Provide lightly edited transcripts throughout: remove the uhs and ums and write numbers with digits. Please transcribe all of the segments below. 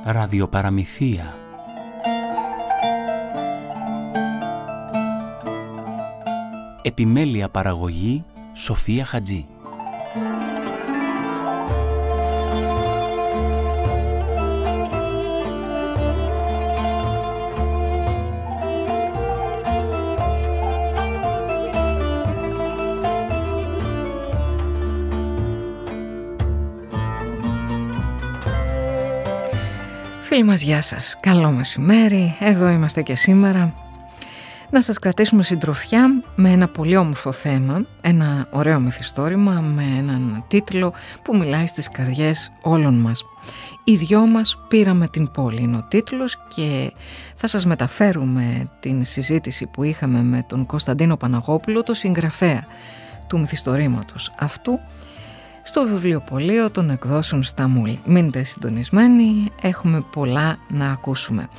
Ραδιοπαραμυθία. Επιμέλεια παραγωγή Σοφία Χατζή. Φίλοι μας, γεια σας. Καλό μεσημέρι. Εδώ είμαστε και σήμερα. Να σας κρατήσουμε συντροφιά με ένα πολύ όμορφο θέμα, ένα ωραίο μυθιστόρημα με έναν τίτλο που μιλάει στις καρδιές όλων μας. «Οι δυο μας πήραμε την πόλη» είναι ο τίτλος και θα σας μεταφέρουμε την συζήτηση που είχαμε με τον Κωνσταντίνο Παναγόπουλο, το συγγραφέα του μυθιστορήματος αυτού, στο βιβλιοπωλείο των εκδόσεων Σταμούλη. Μείνετε συντονισμένοι, έχουμε πολλά να ακούσουμε.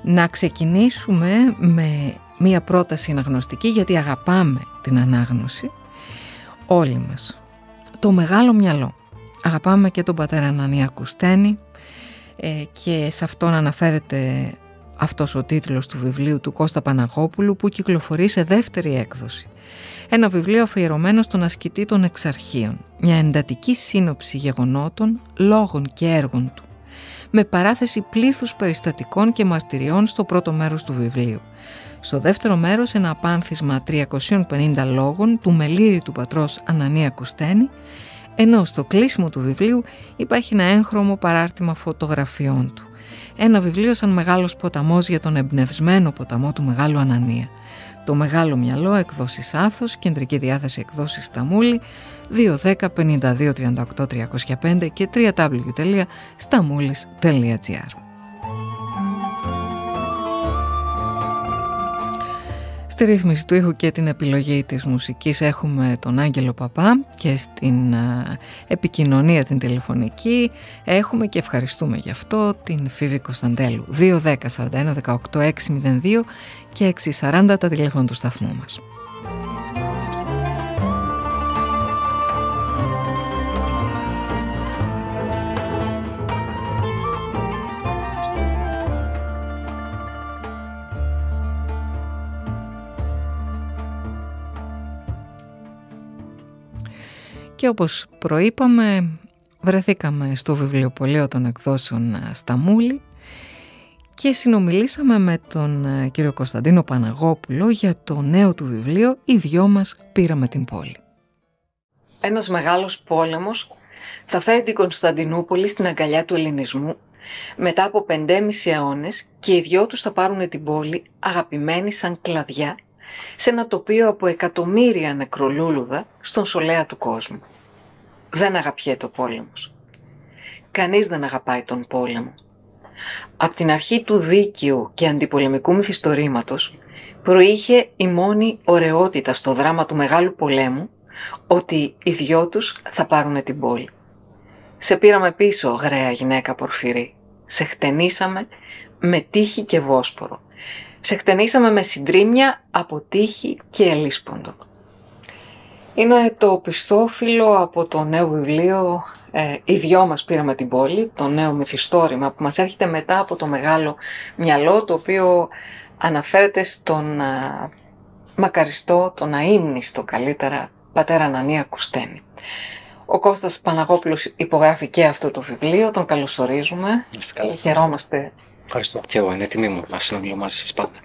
Να ξεκινήσουμε με μία πρόταση αναγνωστική, γιατί αγαπάμε την ανάγνωση όλοι μας. Το μεγάλο μυαλό. Αγαπάμε και τον πατέρα Ανανία Κουστένη και σε αυτόν αναφέρεται αυτός ο τίτλος του βιβλίου του Κώστα Παναγόπουλου, που κυκλοφορεί σε δεύτερη έκδοση. Ένα βιβλίο αφιερωμένο στον ασκητή των εξαρχείων. Μια εντατική σύνοψη γεγονότων, λόγων και έργων του, με παράθεση πλήθους περιστατικών και μαρτυριών στο πρώτο μέρος του βιβλίου. Στο δεύτερο μέρος ένα απάνθισμα 350 λόγων του μελήρη του πατρός Ανανία Κουστένη, ενώ στο κλείσιμο του βιβλίου υπάρχει ένα έγχρωμο παράρτημα φωτογραφιών του. Ένα βιβλίο σαν μεγάλος ποταμός για τον εμπνευσμένο ποταμό του Μεγάλου Ανανία. Το μεγάλο μυαλό, εκδόσεις Άθος, κεντρική διάθεση εκδόσεις Σταμούλη, 210 52 38 305 και www.stamoulis.gr. Στη ρύθμιση του ήχου και την επιλογή της μουσικής έχουμε τον Άγγελο Παπά και στην επικοινωνία την τηλεφωνική έχουμε, και ευχαριστούμε γι' αυτό, την Φίβη Κωνσταντέλου. 210 41 18 602 και 640 τα τηλέφωνα του σταθμού μας. Και όπως προείπαμε, βρεθήκαμε στο βιβλιοπωλείο των εκδόσεων Σταμούλη και συνομιλήσαμε με τον κύριο Κωνσταντίνο Παναγόπουλο για το νέο του βιβλίο «Οι δυο μας πήραμε την πόλη». Ένας μεγάλος πόλεμος θα φέρει την Κωνσταντινούπολη στην αγκαλιά του ελληνισμού μετά από 5,5 αιώνες και οι δυο τους θα πάρουν την πόλη αγαπημένοι σαν κλαδιά σε ένα τοπίο από εκατομμύρια νεκρολούλουδα στον σολέα του κόσμου. Δεν αγαπιέται ο πόλεμος. Κανείς δεν αγαπάει τον πόλεμο. Απ' την αρχή του δίκαιου και αντιπολεμικού μυθιστορήματος προείχε η μόνη ωραιότητα στο δράμα του Μεγάλου Πολέμου, ότι οι δυο τους θα πάρουν την πόλη. Σε πήραμε πίσω, γραία γυναίκα Πορφυρή. Σε χτενίσαμε με τύχη και βόσπορο. Σε χτενίσαμε με συντρίμμια από τύχη και ελίσποντο. Είναι το πιστόφυλλο από το νέο βιβλίο «Οι δυο μας πήραμε την πόλη», το νέο μυθιστόρημα που μας έρχεται μετά από το μεγάλο μυαλό, το οποίο αναφέρεται στον μακαριστό, τον αείμνηστο καλύτερα πατέρα Ανανία Κουστένη. Ο Κώστας Παναγόπουλος υπογράφει και αυτό το βιβλίο, τον καλωσορίζουμε και χαιρόμαστε. Ευχαριστώ. Και εγώ, είναι τιμή μου να συνομιλώ μαζί σας πάντα.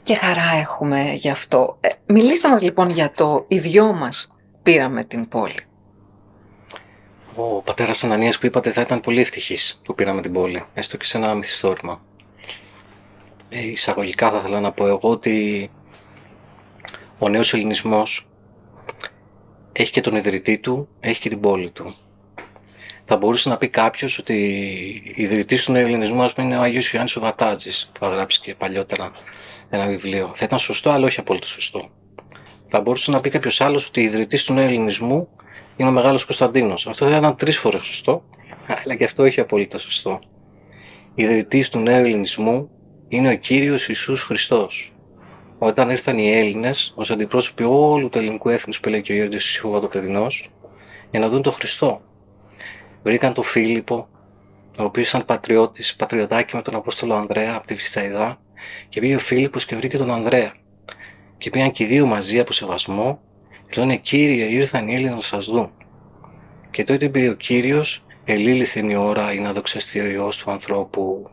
Και χαρά έχουμε γι' αυτό. Μιλήστε μας λοιπόν για το «Οι δυο μας πήραμε την πόλη». Ο πατέρας Ανανίας που είπατε θα ήταν πολύ ευτυχής που πήραμε την πόλη, έστω και σε ένα μυθιστόρημα. Εισαγωγικά θα ήθελα να πω εγώ ότι ο νέος ελληνισμός έχει και τον ιδρυτή του, έχει και την πόλη του. Θα μπορούσε να πει κάποιος ότι ιδρυτής του νέου ελληνισμού, ας πούμε, είναι ο Άγιος Ιωάννης ο Βατάτζης, που θα γράψει και παλιότερα ένα βιβλίο. Θα ήταν σωστό, αλλά όχι απόλυτα σωστό. Θα μπορούσε να πει κάποιος άλλος ότι ιδρυτής του νέου ελληνισμού είναι ο Μεγάλος Κωνσταντίνος. Αυτό θα ήταν 3 φορές σωστό, αλλά και αυτό όχι απόλυτα σωστό. Ιδρυτής του νέου ελληνισμού είναι ο Κύριος Ιησούς Χριστός. Όταν ήρθαν οι Έλληνες, ως αντιπρόσωποι όλου του ελληνικού έθνους που λέει και ο Ιώδης Σιφοβατοπεδινός, για να δουν τον Χριστό. Βρήκαν τον Φίλιππο, ο οποίος ήταν πατριωτάκι με τον Απόστολο Ανδρέα από τη Βυσταϊδά, και πήγε ο Φίλιππος και βρήκε τον Ανδρέα. Και πήγαν και οι δύο μαζί από σεβασμό και λένε: Κύριε, ήρθαν οι Έλληνες να σας δουν. Και τότε είπε ο Κύριος: Ελήλυθεν είναι η ώρα ή να δοξαστεί ο Υιός του ανθρώπου.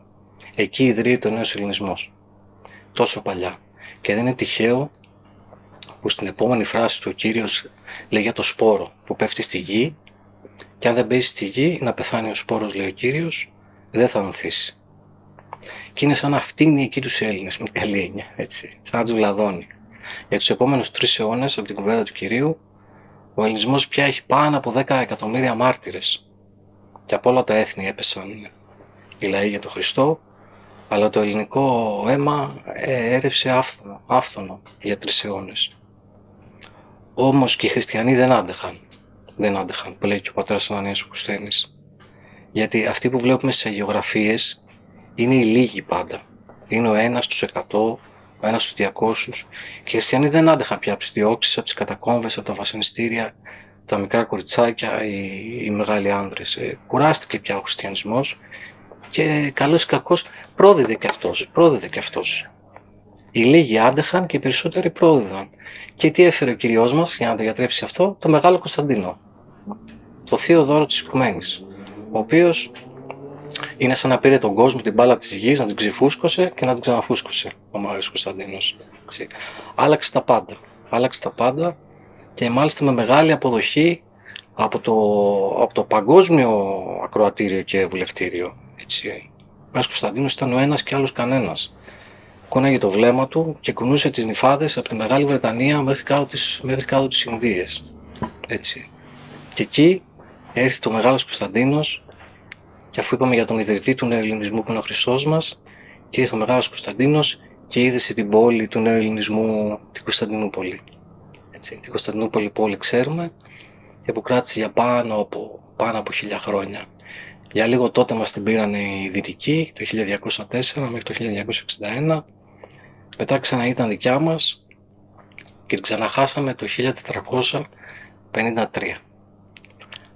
Εκεί ιδρύεται ο νέος ελληνισμός. Τόσο παλιά. Και δεν είναι τυχαίο που στην επόμενη φράση του ο Κύριος λέει για το σπόρο που πέφτει στη γη, και αν δεν πέσει στη γη, να πεθάνει ο σπόρος, λέει ο Κύριος, δεν θα ανθίσει. Και είναι σαν να φτύνει εκεί τους Έλληνες με καλή έννοια, έτσι, σαν να τους λαδώνει. Για τους επόμενους 3 αιώνες από την κουβέντα του Κυρίου, ο ελληνισμός πια έχει πάνω από 10 εκατομμύρια μάρτυρες. Και από όλα τα έθνη έπεσαν οι λαοί για τον Χριστό, αλλά το ελληνικό αίμα έρευσε άφθονο για 3 αιώνες. Όμως και οι χριστιανοί δεν άντεχαν, που λέει και ο πατέρας Ανανίας ο Κουσθένης. Γιατί αυτοί που βλέπουμε στις αγιογραφίες είναι οι λίγοι πάντα. Είναι ο 1 στους 100, ο 1 στους 200. Και οι χριστιανοί δεν άντεχαν πια από τις διώξεις, από τις κατακόμβες, από τα βασανιστήρια, τα μικρά κοριτσάκια, οι μεγάλοι άνδρες. Κουράστηκε πια ο χριστιανισμός και καλώς ή κακώς πρόδιδε και αυτός. Οι λίγοι άντεχαν και οι περισσότεροι πρόδιδαν. Και τι έφερε ο Κυριός μας για να το γιατρέψει αυτό? Το Μεγάλο Κωνσταντίνο. Το θείο δώρο της οικουμένης. Ο οποίος είναι σαν να πήρε τον κόσμο, την μπάλα της γης, να την ξεφούσκωσε και να την ξαναφούσκωσε ο Μεγάλος Κωνσταντίνος. Έτσι. Άλλαξε τα πάντα και μάλιστα με μεγάλη αποδοχή από το παγκόσμιο ακροατήριο και βουλευτήριο. Έτσι. Ο Μεγάλος Κωνσταντίνος ήταν ο ένας και άλλος κανένας. Κούναγε το βλέμμα του και κουνούσε τις νυφάδες από τη Μεγάλη Βρετανία μέχρι κάτω τις Ινδίες. Έτσι. Και εκεί έρθει ο Μεγάλος Κωνσταντίνος, και αφού είπαμε για τον ιδρυτή του νέου ελληνισμού που είναι ο Χριστός μας, και ήρθε ο Μεγάλος Κωνσταντίνος και είδησε την πόλη του νέου ελληνισμού, την Κωνσταντινούπολη. Έτσι, την Κωνσταντινούπολη που όλοι ξέρουμε και που κράτησε για πάνω από 1000 χρόνια. Για λίγο τότε μας την πήραν οι Δυτικοί, το 1204 μέχρι το 1261. Μετά ξανά ήταν δικιά μας και την ξαναχάσαμε το 1453.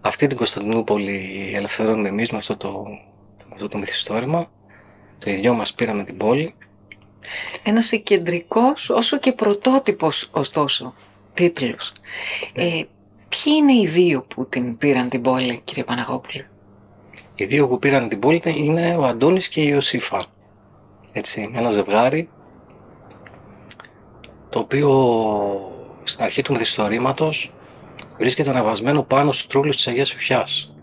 Αυτή την Κωνσταντινούπολη ελευθερώνουμε εμείς με αυτό το μυθιστόρημα. Το ίδιο μας πήραμε την πόλη. Ένας κεντρικός όσο και πρωτότυπος ωστόσο τίτλος. Ποιοι είναι οι δύο που την πήραν την πόλη, κύριε Παναγόπουλε? Οι δύο που πήραν την πόλη είναι ο Αντώνης και η Ιωσήφα. Έτσι, ένα ζευγάρι το οποίο στην αρχή του μυθιστορήματος βρίσκεται αναβασμένο πάνω στους τρούλους της Αγίας Σοφιάς.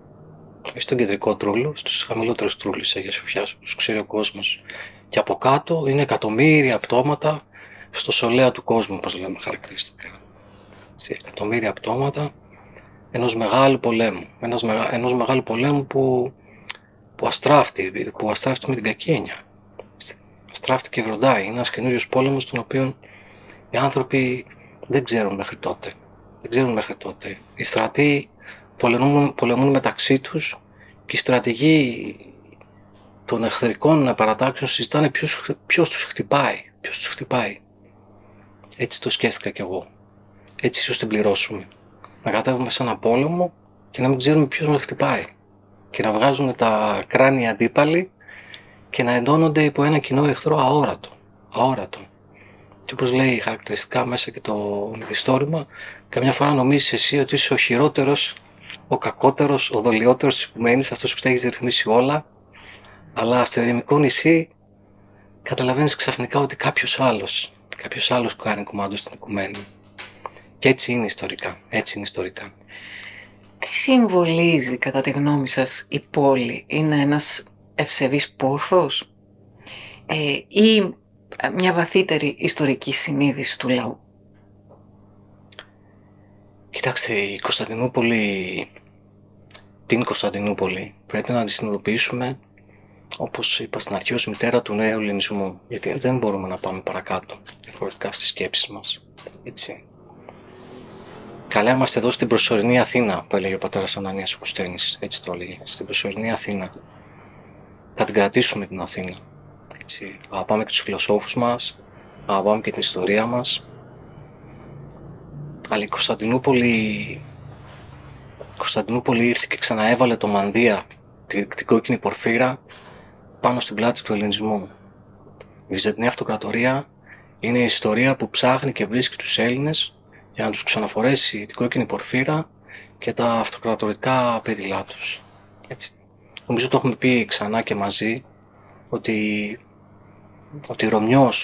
Όχι στον κεντρικό τρούλο, στους χαμηλότερους τρούλους της Αγίας Σοφιάς, τους ξέρει ο κόσμος. Και από κάτω είναι εκατομμύρια πτώματα στο σολέα του κόσμου, όπως λέμε χαρακτηριστικά. Έτσι, εκατομμύρια πτώματα ενός μεγάλου πολέμου. Ενός μεγάλου πολέμου που αστράφτει με την κακή έννοια. Αστράφτει και βροντάει. Είναι ένας καινούριος πόλεμος τον οποίο οι άνθρωποι δεν ξέρουν μέχρι τότε. Οι στρατοί πολεμούν μεταξύ τους και οι στρατηγοί των εχθρικών παρατάξεων συζητάνε ποιος τους χτυπάει. Έτσι το σκέφτηκα κι εγώ. Έτσι ίσως την πληρώσουμε. Να κατέβουμε σε ένα πόλεμο και να μην ξέρουμε ποιος μας χτυπάει. Και να βγάζουν τα κράνια αντίπαλοι και να εντώνονται υπό ένα κοινό εχθρό αόρατο. Και όπως λέει χαρακτηριστικά μέσα και το μυθιστόρημα, καμιά φορά νομίζεις εσύ ότι είσαι ο χειρότερος, ο κακότερος, ο δολιότερος της οικουμένης, αυτός που τα έχεις ρυθμίσει όλα, αλλά στο ερημικό νησί καταλαβαίνεις ξαφνικά ότι κάποιος άλλος κάνει κουμάντο στην οικουμένη. Και έτσι είναι ιστορικά. Τι συμβολίζει κατά τη γνώμη σας η πόλη? Είναι ένας ευσεβής πόθος ή μια βαθύτερη ιστορική συνείδηση του λαού? Κοιτάξτε, την Κωνσταντινούπολη πρέπει να τη συνειδητοποιήσουμε, όπως είπα στην αρχή, ως μητέρα του νέου ελληνισμού. Γιατί δεν μπορούμε να πάμε παρακάτω διαφορετικά στις σκέψεις μας. Έτσι. Καλά είμαστε εδώ στην προσωρινή Αθήνα, που έλεγε ο πατέρας Ανανίας ο Κουσθένης. Έτσι το έλεγε. Στην προσωρινή Αθήνα. Θα την κρατήσουμε την Αθήνα. Έτσι. Αγαπάμε και τους φιλοσόφους μας, αγαπάμε και την ιστορία μας. Αλλά η Κωνσταντινούπολη ήρθε και ξαναέβαλε το μανδύα την κόκκινη πορφύρα πάνω στην πλάτη του ελληνισμού. Η Βυζαντινή Αυτοκρατορία είναι η ιστορία που ψάχνει και βρίσκει τους Έλληνες για να τους ξαναφορέσει την κόκκινη πορφύρα και τα αυτοκρατορικά πέδιλά τους. Έτσι. Νομίζω το έχουμε πει ξανά και μαζί ότι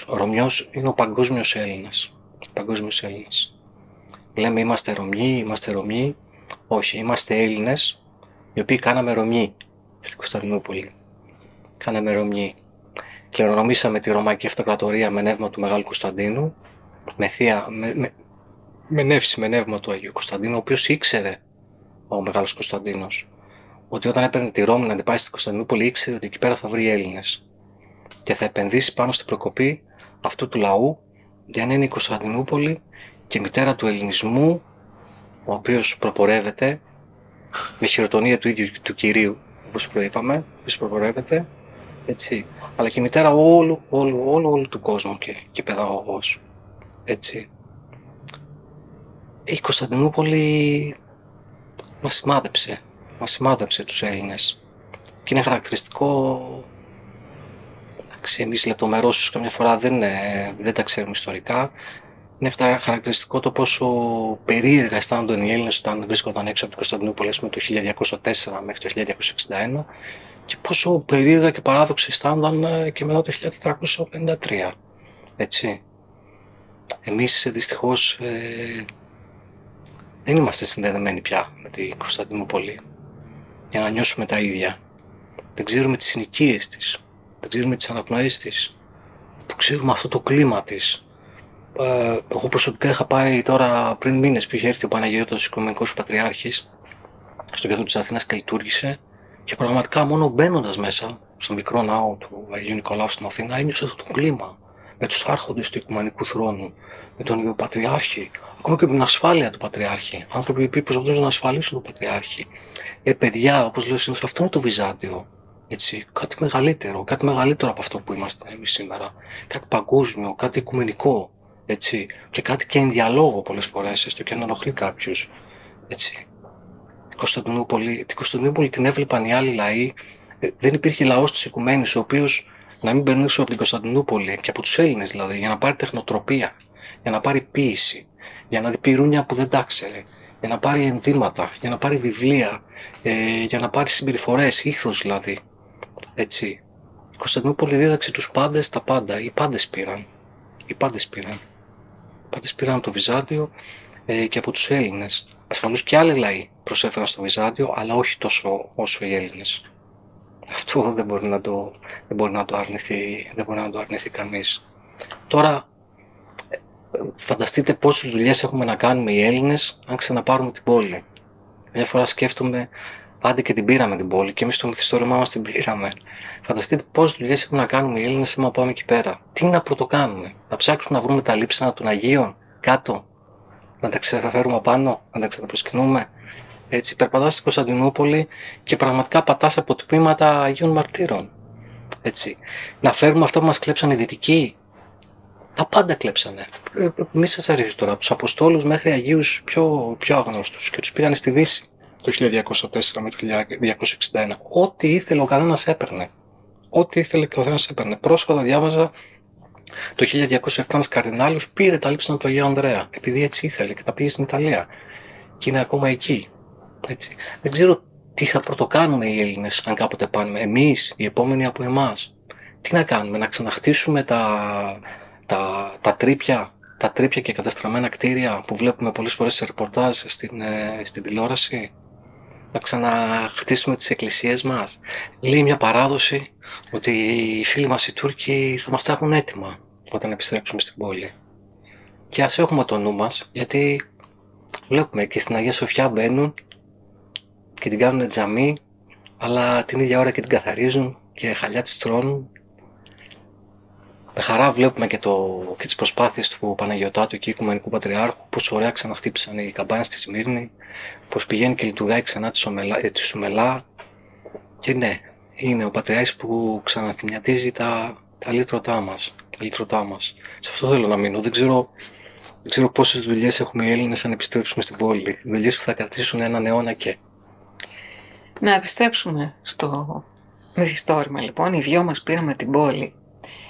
Ρωμιός είναι ο παγκόσμιος Έλληνας. Παγκόσμιος Έλληνας. Λέμε είμαστε Ρωμιοί. Όχι, είμαστε Έλληνες οι οποίοι κάναμε Ρωμιοί στην Κωνσταντινούπολη. Κάναμε Ρωμιοί. Κληρονομήσαμε τη Ρωμαϊκή Αυτοκρατορία με νεύμα του Μεγάλου Κωνσταντίνου, με νεύμα του Αγίου Κωνσταντίνου, ο οποίος ήξερε, ο Μεγάλος Κωνσταντίνος, ότι όταν έπαιρνε τη Ρώμη να την πάει στην Κωνσταντινούπολη, ήξερε ότι εκεί πέρα θα βρει Έλληνες και θα επενδύσει πάνω στην προκοπή αυτού του λαού για να είναι η Κωνσταντινούπολη και μητέρα του ελληνισμού, ο οποίος προπορεύεται με χειροτονία του ίδιου του Κυρίου, όπως προείπαμε, προπορεύεται, έτσι, αλλά και η μητέρα όλου του κόσμου και παιδαγωγός, έτσι. Η Κωνσταντινούπολη μας σημάδεψε τους Έλληνες και είναι χαρακτηριστικό, εμείς λεπτομερώς καμιά φορά δεν τα ξέρουμε ιστορικά, είναι χαρακτηριστικό το πόσο περίεργα αισθάνονταν οι Έλληνες όταν βρίσκονταν έξω από την Κωνσταντινούπολη το 1204 μέχρι το 1261 και πόσο περίεργα και παράδοξα αισθάνονταν και μετά το 1453. Έτσι. Εμείς δυστυχώς δεν είμαστε συνδεδεμένοι πια με την Κωνσταντινούπολη για να νιώσουμε τα ίδια. Δεν ξέρουμε τις συνοικίες της, δεν ξέρουμε τις αναπνοές της, δεν ξέρουμε αυτό το κλίμα της. Εγώ προσωπικά είχα πάει τώρα πριν μήνες που είχε έρθει ο Παναγιώτος Οικουμενικός Πατριάρχης στο κέντρο της Αθήνας και λειτουργήσε και πραγματικά μόνο μπαίνοντας μέσα στο μικρό ναό του Αγίου Νικολάου στην Αθήνα ένιωσα αυτό το κλίμα με τους άρχοντες του Οικουμενικού Θρόνου, με τον Αγίο Πατριάρχη, ακόμα και με την ασφάλεια του Πατριάρχη. Άνθρωποι που προσπαθούν να ασφαλίσουν τον Πατριάρχη. Παιδιά, όπως λέω συνήθως, αυτό είναι το Βυζάντιο. Έτσι, κάτι μεγαλύτερο από αυτό που είμαστε εμείς σήμερα. Κάτι παγκόσμιο, κάτι οικουμενικό. Έτσι, και κάτι και εν διαλόγο πολλές φορές, έστω και να ενοχλεί κάποιους. Έτσι. Την Κωνσταντινούπολη την έβλεπαν οι άλλοι λαοί. Δεν υπήρχε λαός της Οικουμένης ο οποίος να μην περνούσε από την Κωνσταντινούπολη και από τους Έλληνες δηλαδή, για να πάρει τεχνοτροπία, για να πάρει ποίηση, για να δει πυρούνια που δεν τα ξέρε, για να πάρει ενδύματα, για να πάρει βιβλία, για να πάρει συμπεριφορές, ήθος δηλαδή. Έτσι. Η Κωνσταντινούπολη δίδαξε τους πάντες τα πάντα. Οι πάντες πήραν. Οι πάντες πήραν από το Βυζάντιο και από τους Έλληνες. Ασφαλώς και άλλοι λαοί προσέφεραν στο Βυζάντιο, αλλά όχι τόσο όσο οι Έλληνες. Αυτό δεν μπορεί να το αρνηθεί κανείς. Τώρα, φανταστείτε πόσες δουλειές έχουμε να κάνουμε οι Έλληνες αν ξαναπάρουμε την πόλη. Μια φορά σκέφτομαι, άντε και την πήραμε την πόλη και εμείς στο μυθιστόρημά μας την πήραμε. Φανταστείτε πόσες δουλειές έχουμε να κάνουμε οι Έλληνες άμα πάμε εκεί πέρα. Τι να πρωτοκάνουμε, να ψάξουμε να βρούμε τα λείψανα των Αγίων κάτω, να τα ξεφέρουμε πάνω, να τα ξαναπροσκυνούμε. Έτσι, περπατάς στην Κωνσταντινούπολη και πραγματικά πατάς αποτυπήματα Αγίων Μαρτύρων. Έτσι. Να φέρουμε αυτό που μας κλέψαν οι Δυτικοί. Τα πάντα κλέψανε. Μη σας αρέσει τώρα, τους Αποστόλους μέχρι Αγίους πιο αγνώστους και τους πήγανε στη Δύση το 1204 με το 1261. Ό,τι ήθελε ο καθένας έπαιρνε. Πρόσφατα διάβαζα το 1207 ένας καρδινάλος πήρε τα λείψανα του Αγίου Ανδρέα, επειδή έτσι ήθελε και τα πήγε στην Ιταλία. Και είναι ακόμα εκεί. Έτσι. Δεν ξέρω τι θα πρωτοκάνουμε οι Έλληνες αν κάποτε πάνε. Εμείς, οι επόμενοι από εμάς. Τι να κάνουμε, να ξαναχτίσουμε τα τρύπια και καταστραμμένα κτίρια που βλέπουμε πολλές φορές σε ρεπορτάζ στην τηλεόραση. Να ξαναχτίσουμε τις εκκλησίες μας. Λέει μια παράδοση ότι οι φίλοι μας οι Τούρκοι θα μας τα έχουν έτοιμα όταν επιστρέψουμε στην πόλη. Και ας έχουμε το νου μας, γιατί βλέπουμε και στην Αγία Σοφιά μπαίνουν και την κάνουν τζαμί, αλλά την ίδια ώρα και την καθαρίζουν και χαλιά της τρώνουν. Με χαρά βλέπουμε και τις προσπάθειες του Παναγιωτάτου και Οικουμενικού Πατριάρχου, πόσο ωραία ξαναχτύπησαν οι καμπάνες στη Σμύρνη, πως πηγαίνει και λειτουργάει ξανά τη Σουμελά. Και ναι, είναι ο Πατριάρχης που ξαναθυμιατίζει τα λύτρωτά μας. Σε αυτό θέλω να μείνω. Δεν ξέρω πόσες δουλειές έχουμε οι Έλληνες αν επιστρέψουμε στην πόλη. Δουλειές που θα κρατήσουν έναν αιώνα και. Να επιστρέψουμε στο μυθιστόρημα λοιπόν. Οι δυο μας πήραμε την πόλη.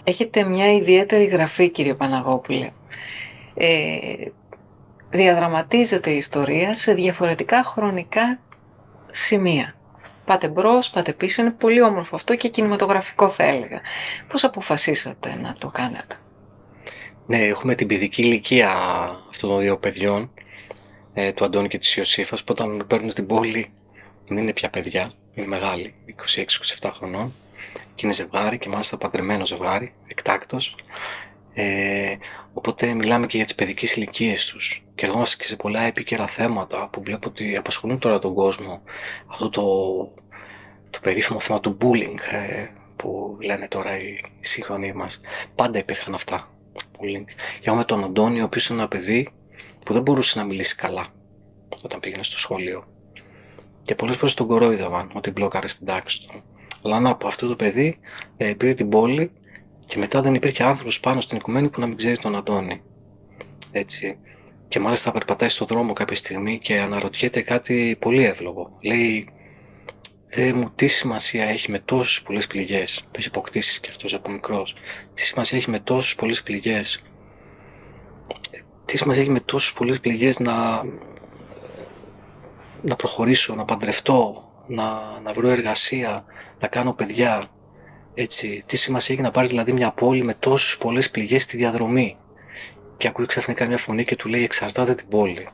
Έχετε μια ιδιαίτερη γραφή, κύριε Παναγόπουλε. Διαδραματίζεται η ιστορία σε διαφορετικά χρονικά σημεία. Πάτε μπρος, πάτε πίσω, είναι πολύ όμορφο αυτό και κινηματογραφικό θα έλεγα. Πώς αποφασίσατε να το κάνετε? Ναι, έχουμε την παιδική ηλικία αυτών των δύο παιδιών, του Αντώνη και της Ιωσήφας, που όταν παίρνουν την πόλη δεν είναι πια παιδιά, είναι μεγάλοι, 26-27 χρονών, και είναι ζευγάρι και μάλιστα παντρεμένο ζευγάρι, εκτάκτος. Οπότε μιλάμε και για τις παιδικές ηλικίες τους και ερχόμαστε και σε πολλά επίκαιρα θέματα που βλέπω ότι απασχολούν τώρα τον κόσμο. Αυτό το περίφημο θέμα του bullying που λένε τώρα οι σύγχρονοι μας. Πάντα υπήρχαν αυτά. Bullying. Και έχουμε τον Αντώνη, ο οποίος είναι ένα παιδί που δεν μπορούσε να μιλήσει καλά όταν πήγαινε στο σχολείο. Και πολλές φορές τον κορόιδευαν ότι μπλόκαρε στην τάξη του. Αλλά να, από αυτό το παιδί πήρε την πόλη και μετά δεν υπήρχε άνθρωπος πάνω στην οικουμένη που να μην ξέρει τον Αντώνη. Έτσι. Και μάλιστα περπατάει στον δρόμο κάποια στιγμή και αναρωτιέται κάτι πολύ εύλογο. Λέει, Θεέ μου, τι σημασία έχει με τόσες πολλές πληγές, που έχει αποκτήσει και αυτός από μικρός, τι σημασία έχει με τόσες πολλές πληγές, τι σημασία έχει με τόσες πολλές πληγές να προχωρήσω, να παντρευτώ, να βρω εργασία, να κάνω παιδιά, έτσι, τι σημασία έχει να πάρεις δηλαδή μια πόλη με τόσες πολλές πληγές στη διαδρομή. Και ακούει ξαφνικά μια φωνή και του λέει, εξαρτάται την πόλη.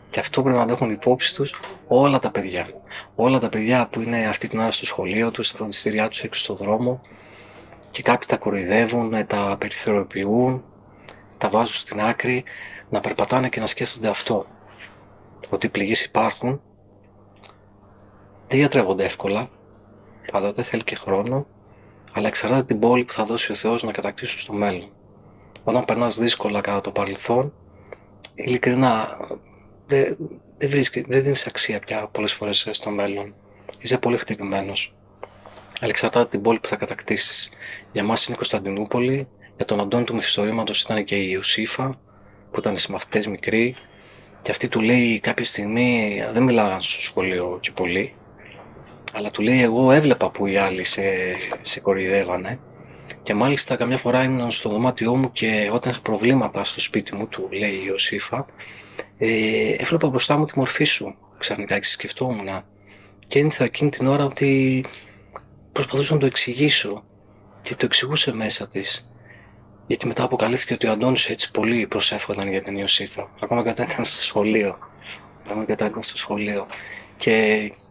Και αυτό πρέπει να το έχουν υπόψη τους όλα τα παιδιά. Όλα τα παιδιά που είναι αυτή την ώρα στο σχολείο τους, στα φροντιστήριά τους, έξω στον δρόμο, και κάποιοι τα κοροϊδεύουν, τα περιθωριοποιούν, τα βάζουν στην άκρη, να περπατάνε και να σκέφτονται αυτό. Ότι οι πληγές υπάρχουν, δεν γιατρεύονται εύκολα, πάντοτε θέλει και χρόνο, αλλά εξαρτάται την πόλη που θα δώσει ο Θεός να κατακτήσουν στο μέλλον. Όταν περνάς δύσκολα κατά το παρελθόν, ειλικρινά δεν δίνεις αξία πια πολλές φορές στο μέλλον. Είσαι πολύ χτυπημένος. Αλλά εξαρτάται την πόλη που θα κατακτήσεις. Για μας είναι η Κωνσταντινούπολη, για τον Αντώνη του μυθιστορήματος ήταν και η Ιωσήφα, που ήταν συμμαθητές μικροί, και αυτή του λέει κάποια στιγμή, δεν μιλάγαν στο σχολείο και πολύ, αλλά του λέει, εγώ έβλεπα που οι άλλοι σε κοροϊδεύανε, και μάλιστα καμιά φορά ήμουν στο δωμάτιό μου και όταν είχα προβλήματα στο σπίτι μου, του λέει η Ιωσήφα, έβλεπα μπροστά μου τη μορφή σου. Ξαφνικά και σκεφτόμουν και ένιωθα εκείνη την ώρα ότι προσπαθούσα να το εξηγήσω και το εξηγούσε μέσα της. Γιατί μετά αποκαλύφθηκε ότι ο Αντώνης έτσι πολύ προσεύχονταν για την Ιωσήφα. Ακόμα και όταν ήταν στο σχολείο.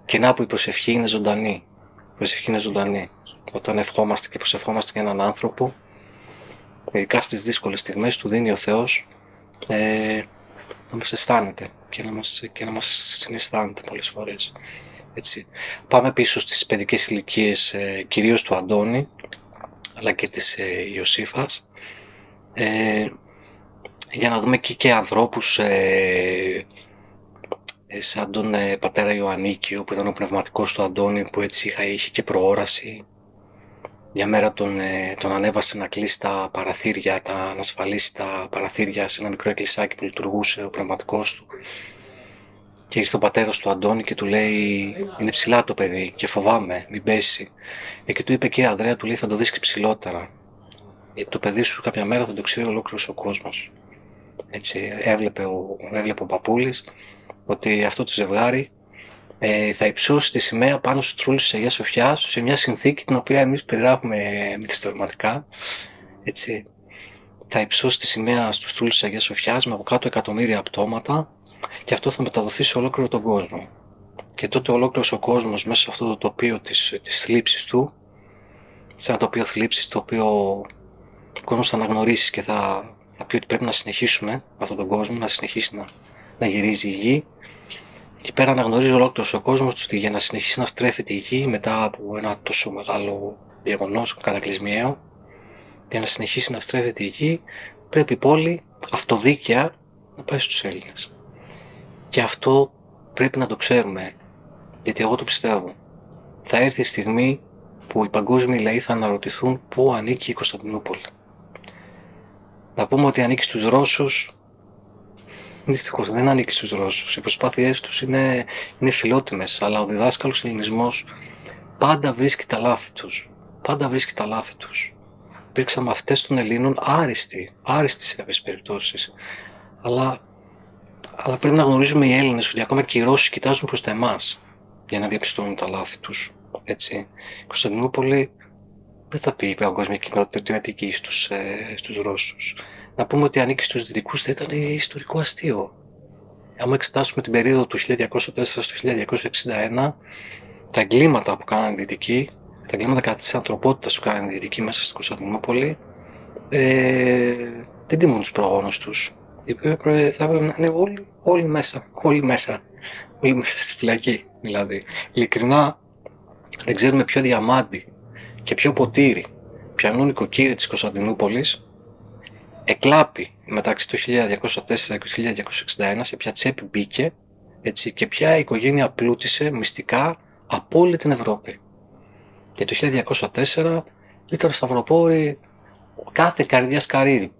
Και να που η προσευχή είναι ζωντανή. Η προσευχή είναι ζωντανή. Όταν ευχόμαστε και προσευχόμαστε για έναν άνθρωπο, ειδικά στις δύσκολες στιγμές, του δίνει ο Θεός να μας αισθάνεται και να μας συναισθάνεται πολλές φορές. Έτσι. Πάμε πίσω στις παιδικές ηλικίες, κυρίως του Αντώνη, αλλά και της Ιωσήφας, για να δούμε και ανθρώπους σαν τον πατέρα Ιωαννίκιο, που ήταν ο πνευματικός του Αντώνη, που έτσι είχε και προόραση. Μια μέρα τον ανέβασε να κλείσει τα παραθύρια, να ασφαλίσει τα παραθύρια σε ένα μικρό εκκλησάκι που λειτουργούσε ο πνευματικός του. Και ήρθε ο πατέρας του Αντώνη και του λέει, είναι ψηλά το παιδί και φοβάμαι, μην πέσει. Και του είπε, κύριε Ανδρέα, του λέει, θα το δεις και ψηλότερα. Γιατί το παιδί σου κάποια μέρα θα το ξέρει ολόκληρος ο κόσμος. Έτσι, έβλεπε ο παππούλης ότι αυτό το ζευγάρι θα υψώσει τη σημαία πάνω στους τρούλους της Αγίας Σοφιάς, σε μια συνθήκη την οποία εμείς περιγράφουμε μυθιστορηματικά. Έτσι, θα υψώσει τη σημαία στους τρούλους της Αγίας Σοφιάς με από κάτω εκατομμύρια πτώματα, και αυτό θα μεταδοθεί σε ολόκληρο τον κόσμο. Και τότε ολόκληρος ο κόσμος μέσα σε αυτό το τοπίο της θλίψης του, σε ένα τοπίο θλίψης το οποίο ο κόσμος θα αναγνωρίσει και θα πει ότι πρέπει να συνεχίσουμε αυτόν τον κόσμο, να συνεχίσει να γυρίζει η γη. Εκεί πέρα αναγνωρίζει ολόκληρος ο κόσμος ότι για να συνεχίσει να στρέφεται η γη μετά από ένα τόσο μεγάλο γεγονός κατακλυσμιαίο, για να συνεχίσει να στρέφεται η γη, πρέπει η πόλη αυτοδίκαια να πάει στους Έλληνες. Και αυτό πρέπει να το ξέρουμε, γιατί εγώ το πιστεύω. Θα έρθει η στιγμή που οι παγκόσμιοι λαοί θα αναρωτηθούν πού ανήκει η Κωνσταντινούπολη. Να πούμε ότι ανήκει στους Ρώσους, Δυστυχώς δεν ανήκει στους Ρώσους. Οι προσπάθειές τους είναι φιλότιμες, αλλά ο διδάσκαλος ελληνισμός πάντα βρίσκει τα λάθη τους. Πάντα βρίσκει τα λάθη τους. Υπήρξαν μαθητές των Ελλήνων άριστοι σε κάποιες περιπτώσεις. Αλλά πρέπει να γνωρίζουμε οι Έλληνες ότι ακόμα και οι Ρώσοι κοιτάζουν προς τα εμάς για να διαπιστώνουν τα λάθη τους. Έτσι. Η Κωνσταντινούπολη δεν θα πει η παγκόσμια κοινότητα ότι ανήκει στους Ρώσους. Να πούμε ότι ανήκει στους Δυτικούς θα ήταν ιστορικό αστείο. Αν εξετάσουμε την περίοδο του 1204 στο 1261, τα εγκλήματα που κάνανε οι Δυτικοί, τα εγκλήματα κατά της ανθρωπότητας που κάνανε οι Δυτικοί μέσα στην Κωνσταντινούπολη, δεν τιμούν τους προγόνους τους. Οι οποίοι θα έπρεπε να είναι όλοι μέσα στη φυλακή. Δηλαδή, ειλικρινά δεν ξέρουμε ποιο διαμάντι και ποιο ποτήρι πιανούν οι κοκκύροι της Κωνσταντινούπολης εκλάπει μεταξύ του 1204 και του 1261, σε ποια τσέπη μπήκε, έτσι, και ποια οικογένεια πλούτησε μυστικά από όλη την Ευρώπη. Και το 1204 ήταν σταυροπόροι κάθε καρδιά σκαρίδι.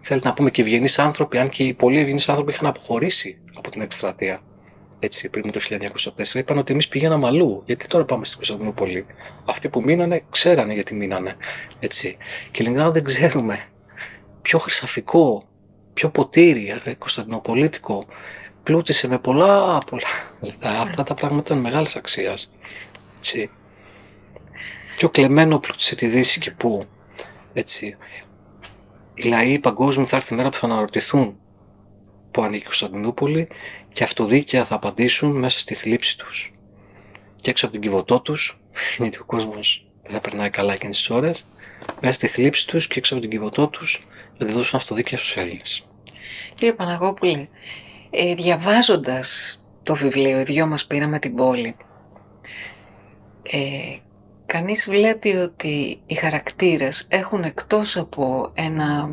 Θέλετε να πούμε και ευγενείς άνθρωποι, αν και οι πολλοί ευγενείς άνθρωποι είχαν αποχωρήσει από την εκστρατεία. Έτσι, πριν το 1204 είπαν ότι εμείς πηγαίναμε αλλού. Γιατί τώρα πάμε στην Κωνσταντινούπολη? Αυτοί που μείνανε ξέρανε γιατί μείνανε. Έτσι. Και ειλικρινά δεν ξέρουμε ποιο χρυσαφικό, ποιο ποτήρι κωνσταντινοπολίτικο πλούτησε με πολλά. Αυτά τα πράγματα είναι μεγάλης αξίας. Έτσι. Ποιο κλεμμένο πλούτησε τη Δύση και πού. Έτσι. Οι λαοί παγκόσμιοι θα έρθει η μέρα που θα αναρωτηθούν που ανήκει η Κωνσταντινούπολη και αυτοδίκαια θα απαντήσουν μέσα στη θλίψη τους. Και έξω από την Κιβωτό τους, γιατί ο κόσμος δεν θα περνάει καλά εκείνες τις ώρες, μέσα στη θλίψη τους και έξω από την Κιβωτό τους θα τη δώσουν αυτοδίκαια στους Έλληνες. Κύριε Παναγόπουλε, διαβάζοντας το βιβλίο «Οι δυο μας πήραμε την πόλη», κανείς βλέπει ότι οι χαρακτήρες έχουν, εκτός από ένα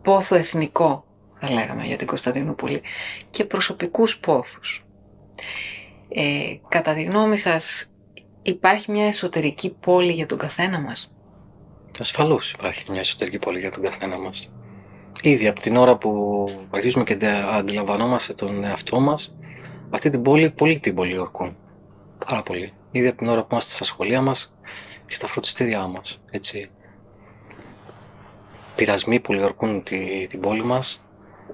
πόθο εθνικό, θα λέγαμε, για την Κωνσταντινούπολη, και προσωπικούς πόθους. Κατά τη γνώμη σας, υπάρχει μια εσωτερική πόλη για τον καθένα μας? Ασφαλώς υπάρχει μια εσωτερική πόλη για τον καθένα μας. Ήδη από την ώρα που αρχίζουμε και αντιλαμβανόμαστε τον εαυτό μας, αυτή την πόλη πολύ την πολιορκούν. Πάρα πολύ. Ήδη από την ώρα που είμαστε στα σχολεία μας και στα φροντιστήριά μας. Έτσι. Πειρασμοί πολιορκούν την πόλη μας,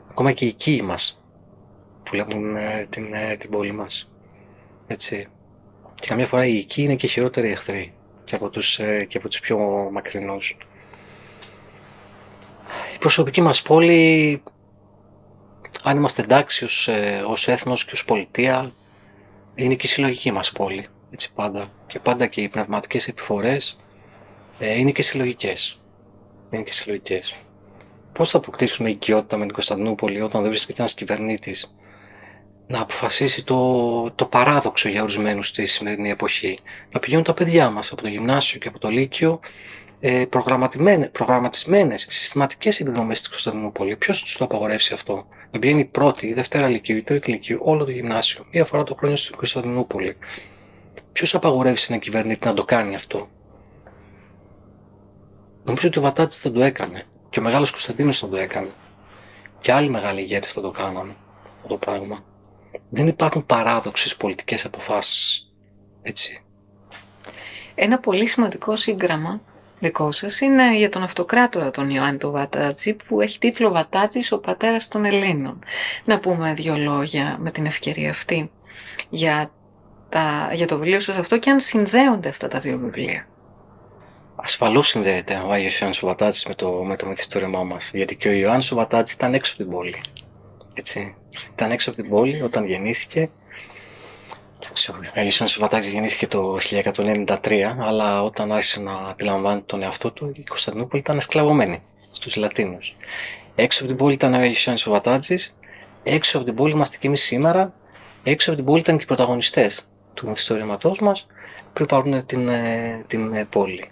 ακόμα και οι οικοί μας βλέπουν την πόλη μας. Έτσι. Και καμιά φορά οι οικοί είναι και χειρότεροι εχθροί και από τους πιο μακρινούς. Η προσωπική μας πόλη, αν είμαστε εντάξει ως έθνος και ως πολιτεία, είναι και η συλλογική μας πόλη. Έτσι πάντα. Και πάντα και οι πνευματικές επιφορές είναι και συλλογικές. Πώς θα αποκτήσουμε οικειότητα με την Κωνσταντινούπολη όταν δεν βρίσκεται ένας κυβερνήτης να αποφασίσει το παράδοξο για ορισμένους στη σημερινή εποχή? Να πηγαίνουν τα παιδιά μας από το γυμνάσιο και από το λύκειο προγραμματισμένες, συστηματικές εκδρομές στην Κωνσταντινούπολη. Ποιος τους το απαγορεύσει αυτό? Να πηγαίνει η πρώτη, η δευτέρα λυκείου, η τρίτη λυκείου, όλο το γυμνάσιο, μία φορά το χρόνο στην Κωνσταντινούπολη. Ποιος απαγορεύει έναν κυβερνήτη να το κάνει αυτό? Νομίζω ότι ο Βατάτσης θα το έκανε. Και ο Μεγάλος Κωνσταντίνος θα το έκανε. Και άλλοι μεγάλοι ηγέτες θα το κάνανε αυτό το πράγμα. Δεν υπάρχουν παράδοξες πολιτικές αποφάσεις. Έτσι. Ένα πολύ σημαντικό σύγγραμμα δικό σας είναι για τον αυτοκράτορα τον Ιωάννη τον Βατάτση, που έχει τίτλο «Βατάτσης, ο πατέρας των Ελλήνων». Να πούμε δύο λόγια με την ευκαιρία αυτή για το βιβλίο σας αυτό και αν συνδέονται αυτά τα δύο βιβλία. Ασφαλώς συνδέεται ο Άγιος Ιωάννης ο Βατάτσης με το μυθιστόρημά μας. Γιατί και ο Ιωάννης ο Βατάτσης ήταν έξω από την πόλη. Έτσι. Ήταν έξω από την πόλη όταν γεννήθηκε. Ο Άγιος Ιωάννης ο Βατάτσης γεννήθηκε το 1193, αλλά όταν άρχισε να αντιλαμβάνει τον εαυτό του, η Κωνσταντινούπολη ήταν εσκλαβωμένη στους Λατίνους. Έξω από την πόλη ήταν ο Άγιος Ιωάννης ο Βατάτσης, έξω από την πόλη είμαστε και εμείς σήμερα, έξω από την πόλη ήταν και οι πρωταγωνιστές του μυθιστορήματός μας πριν πάρουν την πόλη.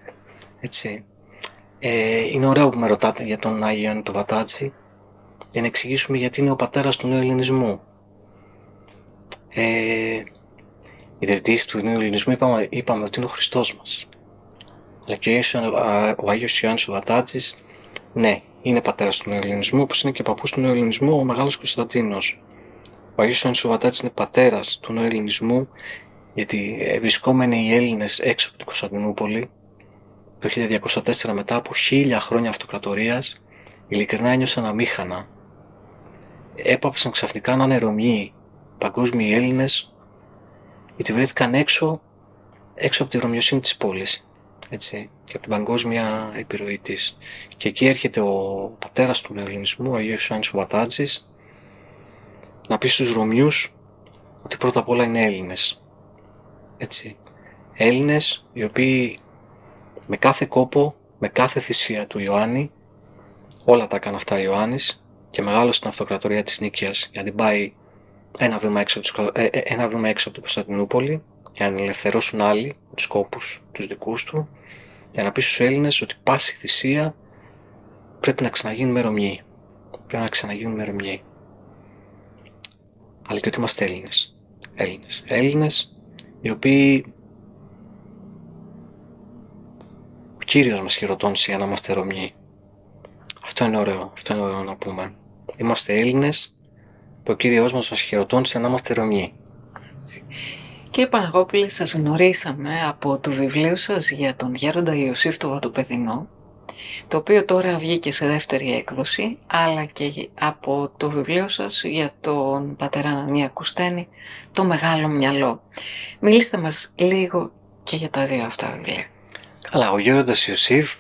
Έτσι. Είναι ωραίο που με ρωτάτε για τον Άγιο Ιωάννη τον Βατάτση, για να εξηγήσουμε γιατί είναι ο πατέρας του νέου ελληνισμού. Ιδρυτής του νέου ελληνισμού είπαμε ότι είναι ο Χριστός μας. Αλλά και ο Άγιος Ιωάννης ο Βατάτσης, ναι, είναι πατέρας του νεοελληνισμού, όπως είναι και παππούς του νεοελληνισμού ο Μεγάλος Κωνσταντίνος. Ο Αγίος Ιωάννης ο Βατάτσης είναι πατέρας του νεοελληνισμού, γιατί βρισκόμενοι οι Έλληνες έξω από την Κωνσταντινούπολη το 1204, μετά από 1000 χρόνια αυτοκρατορίας, ειλικρινά ένιωσαν αμήχανα. Έπαψαν ξαφνικά να είναι Ρωμιοί, παγκόσμιοι Έλληνες, γιατί βρέθηκαν έξω από τη ρωμιοσύνη της πόλης, έτσι, και από την παγκόσμια επιρροή της. Και εκεί έρχεται ο πατέρας του νεοελληνισμού, ο Αγίος Ιωάννης ο Βατάτσης, να πει στους Ρωμιούς ότι πρώτα απ' όλα είναι Έλληνες. Έτσι. Έλληνες οι οποίοι με κάθε κόπο, με κάθε θυσία του Ιωάννη, όλα τα έκανε αυτά ο Ιωάννης, και μεγάλωσε την αυτοκρατορία της Νίκαιας για να την πάει ένα βήμα έξω από την Κωνσταντινούπολη, για να ελευθερώσουν άλλοι τους κόπους τους δικούς του, για να πει στους Έλληνες ότι πάση θυσία πρέπει να ξαναγίνουμε Ρωμιοί. Πρέπει να ξαναγίνουμε Ρωμιοί. Αλλά και ότι είμαστε Έλληνες. Έλληνες οι οποίοι ο Κύριος μας χειροτώνησε για να είμαστε Ρωμιοί. Αυτό είναι ωραίο να πούμε. Είμαστε Έλληνες που ο Κύριος μας χειροτώνησε να είμαστε Ρωμιοί. Κύριε Παναγόπουλε, σας γνωρίσαμε από το βιβλίο σας για τον Γέροντα Ιωσήφ το Βατοπεδινό, το οποίο τώρα βγήκε σε δεύτερη έκδοση, αλλά και από το βιβλίο σας για τον πατέρα Ανανία Κουστένη, το Μεγάλο Μυαλό. Μιλήστε μας λίγο και για τα δύο αυτά βιβλία. Καλά, ο Γέροντας Ιωσήφ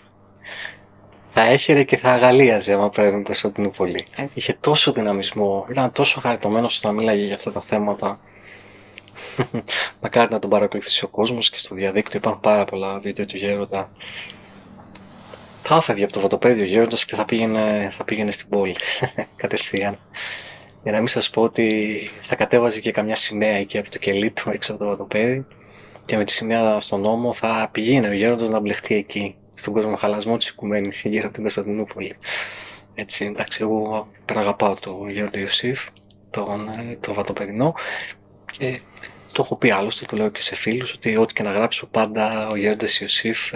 θα έχερε και θα αγαλίαζε άμα παίρνει προς την Πολύ. Είχε τόσο δυναμισμό, ήταν τόσο χαριτωμένος όταν μίλαγε για αυτά τα θέματα. Μακάρι να τον παρακολουθήσει ο κόσμος, και στο διαδίκτυο υπάρχουν πάρα πολλά βίντεο του Γέροντα. Θα έφευγε από το Βατοπέδιο ο Γέροντας και θα πήγαινε στην πόλη κατευθείαν. Για να μην σας πω ότι θα κατέβαζε και καμιά σημαία εκεί από το κελί του έξω από το Βατοπέδι, και με τη σημαία στον ώμο θα πηγαίνει ο Γέροντας να μπλεχτεί εκεί, στον κοσμοχαλασμό της οικουμένης γύρω από την Κωνσταντινούπολη. Έτσι, εντάξει, εγώ αγαπάω τον Γέροντα Ιωσήφ, τον Βατοπεδινό, και το έχω πει άλλωστε, το λέω και σε φίλους, ότι ό,τι και να γράψω πάντα ο Γέροντας Ιωσήφ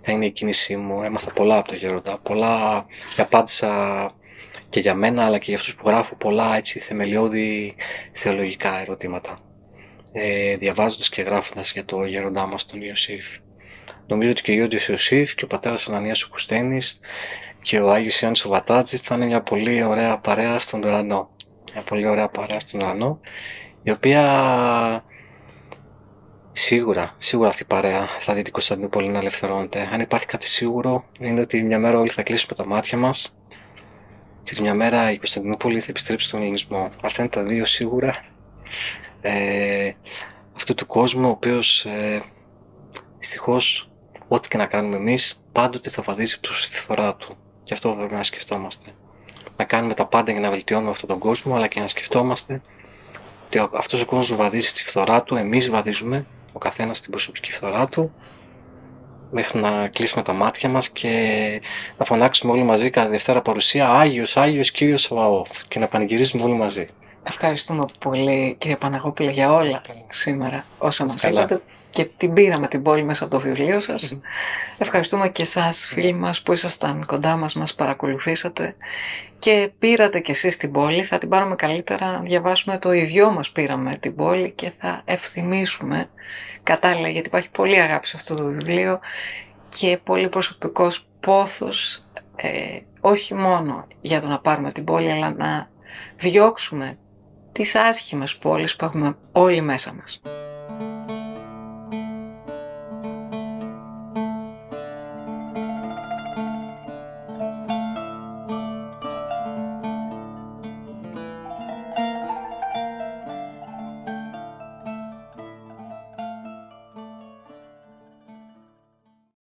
θα είναι η κίνησή μου. Έμαθα πολλά από τον Γέροντα, πολλά, και απάντησα και για μένα αλλά και για αυτούς που γράφω πολλά έτσι θεμελιώδη θεολογικά ερωτήματα, διαβάζοντας και γράφοντας για το Γέροντά μας τον Ιωσήφ. Νομίζω ότι και ο Γέροντας Ιωσήφ και ο πατέρας Ανανίας ο Κουστένης και ο Άγιος Ιωάννης ο Βατάτσης θα είναι μια πολύ ωραία παρέα στον ουρανό. Μια πολύ ωραία παρέα στον ουρανό, η οποία σίγουρα αυτή η παρέα θα δει την Κωνσταντινούπολη να ελευθερώνεται. Αν υπάρχει κάτι σίγουρο, είναι ότι μια μέρα όλοι θα κλείσουμε τα μάτια μας και ότι μια μέρα η Κωνσταντινούπολη θα επιστρέψει στον ελληνισμό. Αυτά είναι τα δύο σίγουρα αυτού του κόσμου, ο οποίος δυστυχώς ό,τι και να κάνουμε εμείς πάντοτε θα βαδίζει προς τη φθορά του. Και αυτό πρέπει να σκεφτόμαστε. Να κάνουμε τα πάντα για να βελτιώνουμε αυτόν τον κόσμο, αλλά και να σκεφτόμαστε ότι αυτός ο κόσμος βαδίζει στη φθορά του, εμείς βαδίζουμε, ο καθένας στην προσωπική φθορά του, μέχρι να κλείσουμε τα μάτια μας και να φωνάξουμε όλοι μαζί cada Δευτέρα παρουσία «Άγιος, Άγιος Κύριος Σαβαώθ» και να πανηγυρίζουμε όλοι μαζί. Ευχαριστούμε πολύ, κύριε Παναγόπουλε, για όλα σήμερα όσα μας είπατε, και την πήραμε την πόλη μέσα από το βιβλίο σας. Ευχαριστούμε και εσάς, φίλοι μας, που ήσασταν κοντά μας, μας παρακολουθήσατε και πήρατε κι εσείς την πόλη. Θα την πάρουμε καλύτερα να διαβάσουμε το ίδιο μας πήραμε την πόλη και θα ευθυμίσουμε κατάλληλα, γιατί υπάρχει πολύ αγάπη σε αυτό το βιβλίο και πολύ προσωπικός πόθος, όχι μόνο για το να πάρουμε την πόλη, αλλά να διώξουμε τις άσχημες πόλεις που έχουμε όλοι μέσα μας.